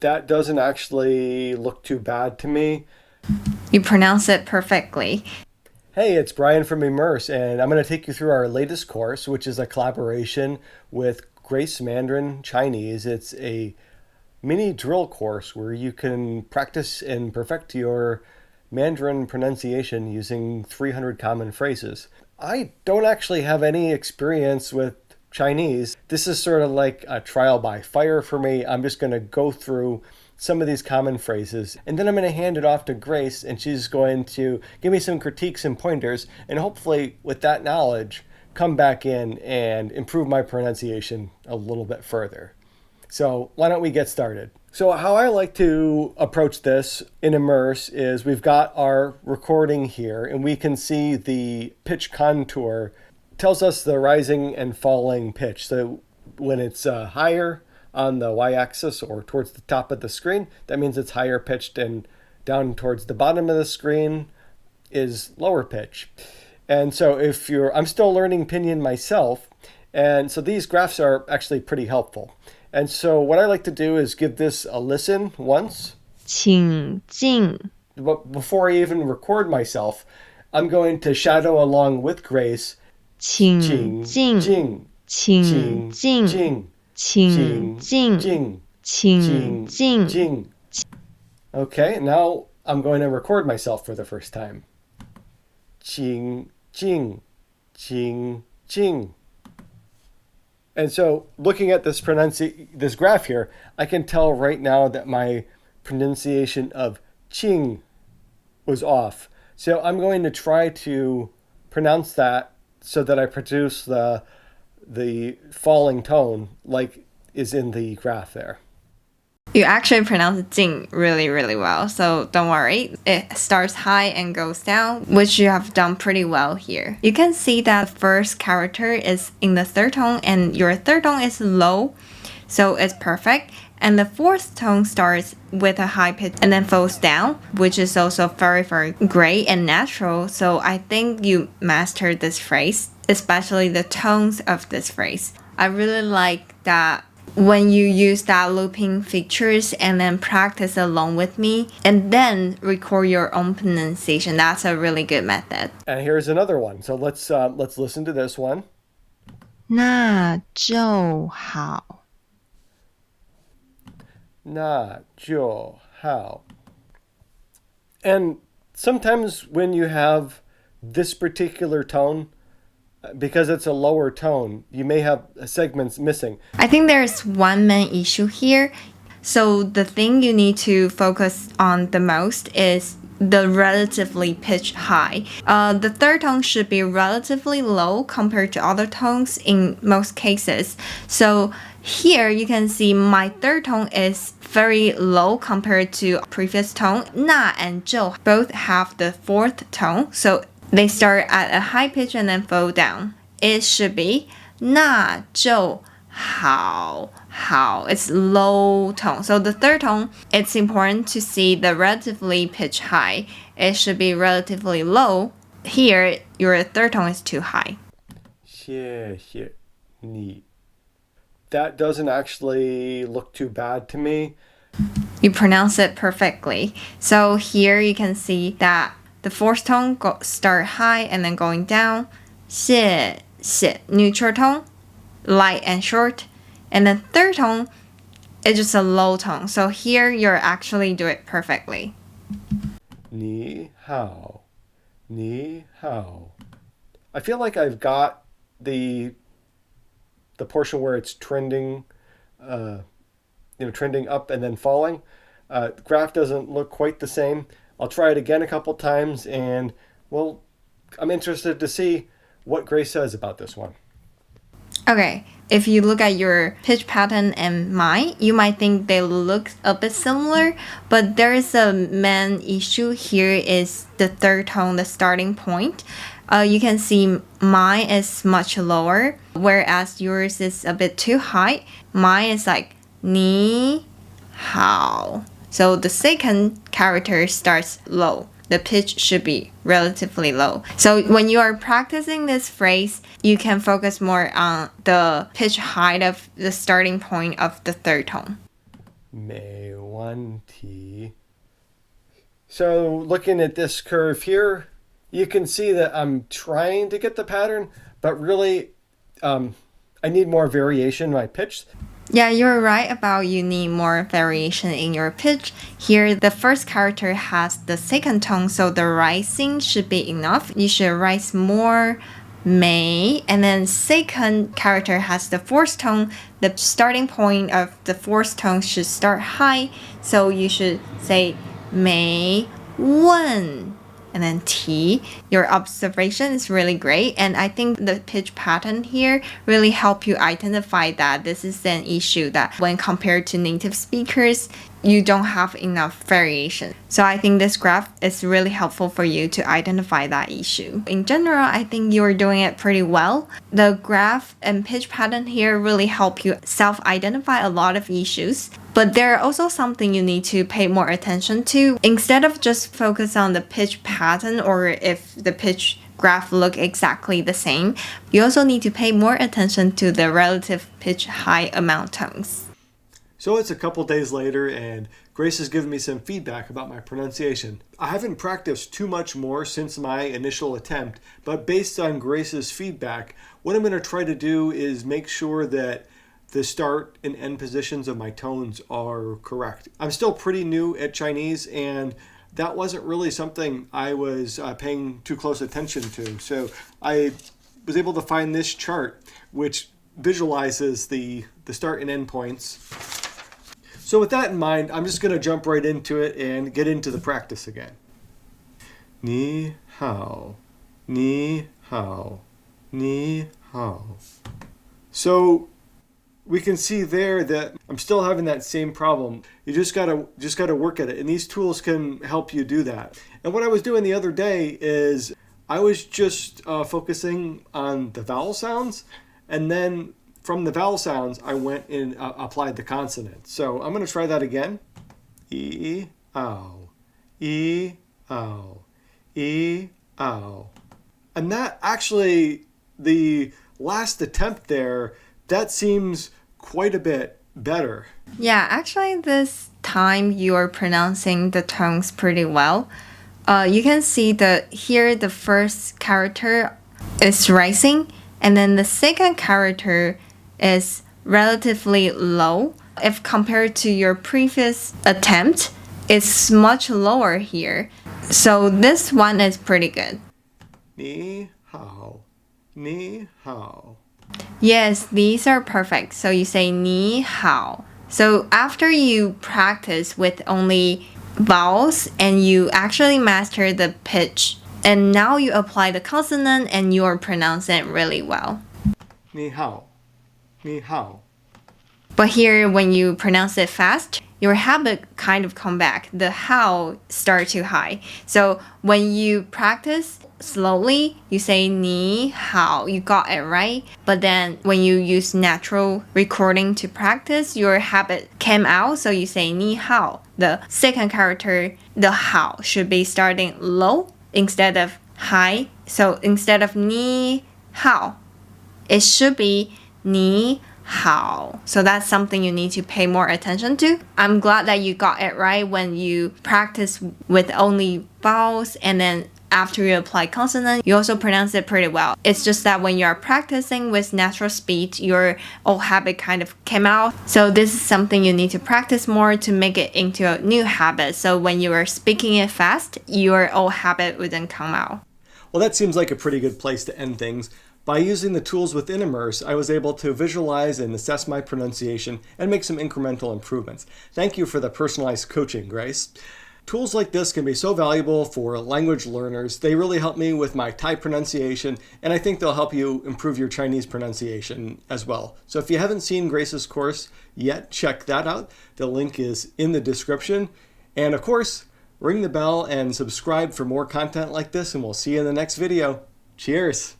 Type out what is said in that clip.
That doesn't actually look too bad to me. You pronounce it perfectly. Hey, it's Brian from Emurse, and I'm going to take you through our latest course, which is a collaboration with Grace Mandarin Chinese. It's a mini drill course where you can practice and perfect your Mandarin pronunciation using 300 common phrases. I don't actually have any experience with Chinese. This is sort of like a trial by fire for me. I'm just going to go through some of these common phrases, and then I'm going to hand it off to Grace, and she's going to give me some critiques and pointers, and hopefully, with that knowledge, come back in and improve my pronunciation a little bit further. So, why don't we get started? So, how I like to approach this in Emurse is we've got our recording here, and we can see the pitch contour tells us the rising and falling pitch. So, when it's higher on the y-axis or towards the top of the screen, that means it's higher pitched, and down towards the bottom of the screen is lower pitch. And so I'm still learning pinyin myself, and so these graphs are actually pretty helpful. And so what I like to do is give this a listen once. 请进 But before I even record myself, I'm going to shadow along with Grace. 请进请请进请进请进 Okay, now I'm going to record myself for the first time. 请进请进 And so, looking at this graph here, I can tell right now that my pronunciation of "qing" was off. So I'm going to try to pronounce that so that I produce the falling tone like is in the graph there. You actually pronounce 进 really well, so don't worry. It starts high and goes down, which you have done pretty well here. You can see that the first character is in the third tone and your third tone is low, so it's perfect. And the fourth tone starts with a high pitch and then falls down, which is also very great and natural. So I think you mastered this phrase, especially the tones of this phrase. I really like that when you use that looping features and then practice along with me and then record your own pronunciation. That's a really good method. And here's another one. So let's listen to this one. 那就好那就好 And sometimes when you have this particular tone, because it's a lower tone, you may have segments missing. I think there's one main issue here. So the thing you need to focus on the most is the relatively pitch high. The third tone should be relatively low compared to other tones in most cases. So here you can see my third tone is very low compared to previous tone. 那 and 就 both have the fourth tone. So they start at a high pitch and then fall down. It should be 那就好 It's low tone. So the third tone, it's important to see the relatively pitch high. It should be relatively low. Here, your third tone is too high. 谢谢你 That doesn't actually look too bad to me. You pronounce it perfectly. So here you can see that the fourth tone start high and then going down. 谢谢 neutral tone, light and short. And then third tone is just a low tone. So here you're actually do it perfectly. 你好 你好 I feel like I've got the portion where it's trending trending up and then falling. The graph doesn't look quite the same. I'll try it again a couple times, and well, I'm interested to see what Grace says about this one. Okay, if you look at your pitch pattern and mine, you might think they look a bit similar, but there is a main issue here is the third tone, the starting point. You can see mine is much lower, whereas yours is a bit too high. Mine is like 你好. So the second character starts low. The pitch should be relatively low. So when you are practicing this phrase, you can focus more on the pitch height of the starting point of the third tone. 没问题. So looking at this curve here, you can see that I'm trying to get the pattern, but really I need more variation in my pitch. Yeah, you're right about you need more variation in your pitch. Here, the first character has the second tone, so the rising should be enough. You should rise more may, and then second character has the fourth tone. The starting point of the fourth tone should start high, so you should say 没问 and then T. Your observation is really great, and I think the pitch pattern here really help you identify that this is an issue that when compared to native speakers, you don't have enough variation. So I think this graph is really helpful for you to identify that issue. In general, I think you're doing it pretty well. The graph and pitch pattern here really help you self-identify a lot of issues. But there are also something you need to pay more attention to. Instead of just focus on the pitch pattern or if the pitch graph look exactly the same, you also need to pay more attention to the relative pitch high amount tones. So it's a couple days later and Grace has given me some feedback about my pronunciation. I haven't practiced too much more since my initial attempt, but based on Grace's feedback, what I'm going to try to do is make sure that the start and end positions of my tones are correct. I'm still pretty new at Chinese, and that wasn't really something I was paying too close attention to. So I was able to find this chart, which visualizes the start and end points. So with that in mind, I'm just going to jump right into it and get into the practice again. Ni hao, ni hao, ni hao. So we can see there that I'm still having that same problem. You just gotta work at it, and these tools can help you do that. And what I was doing the other day is I was just focusing on the vowel sounds, and then from the vowel sounds, I went and applied the consonants. So I'm going to try that again. E, ow, e, ow, e, ow. And that actually, the last attempt there, that seems quite a bit better. Yeah, actually this time you're pronouncing the tones pretty well. You can see that here the first character is rising, and then the second character is relatively low. If compared to your previous attempt, it's much lower here. So this one is pretty good. Ni hao, ni hao. Yes, these are perfect. So you say ni hao. So after you practice with only vowels and you actually master the pitch, and now you apply the consonant and you are pronouncing it really well. Ni hao, ni hao. But here, when you pronounce it fast, your habit kind of come back. The how start too high. So when you practice slowly, you say ni hao. You got it right. But then when you use natural recording to practice, your habit came out. So you say ni hao. The second character, the hao, should be starting low instead of high. So instead of ni hao, it should be ni hao. So that's something you need to pay more attention to. I'm glad that you got it right when you practice with only vowels, and then after you apply consonant, you also pronounce it pretty well. It's just that when you're practicing with natural speech, your old habit kind of came out. So this is something you need to practice more to make it into a new habit. So when you are speaking it fast, your old habit wouldn't come out. Well, that seems like a pretty good place to end things. By using the tools within Emurse, I was able to visualize and assess my pronunciation and make some incremental improvements. Thank you for the personalized coaching, Grace. Tools like this can be so valuable for language learners. They really help me with my Thai pronunciation, and I think they'll help you improve your Chinese pronunciation as well. So if you haven't seen Grace's course yet, check that out. The link is in the description. And of course, ring the bell and subscribe for more content like this, and we'll see you in the next video. Cheers!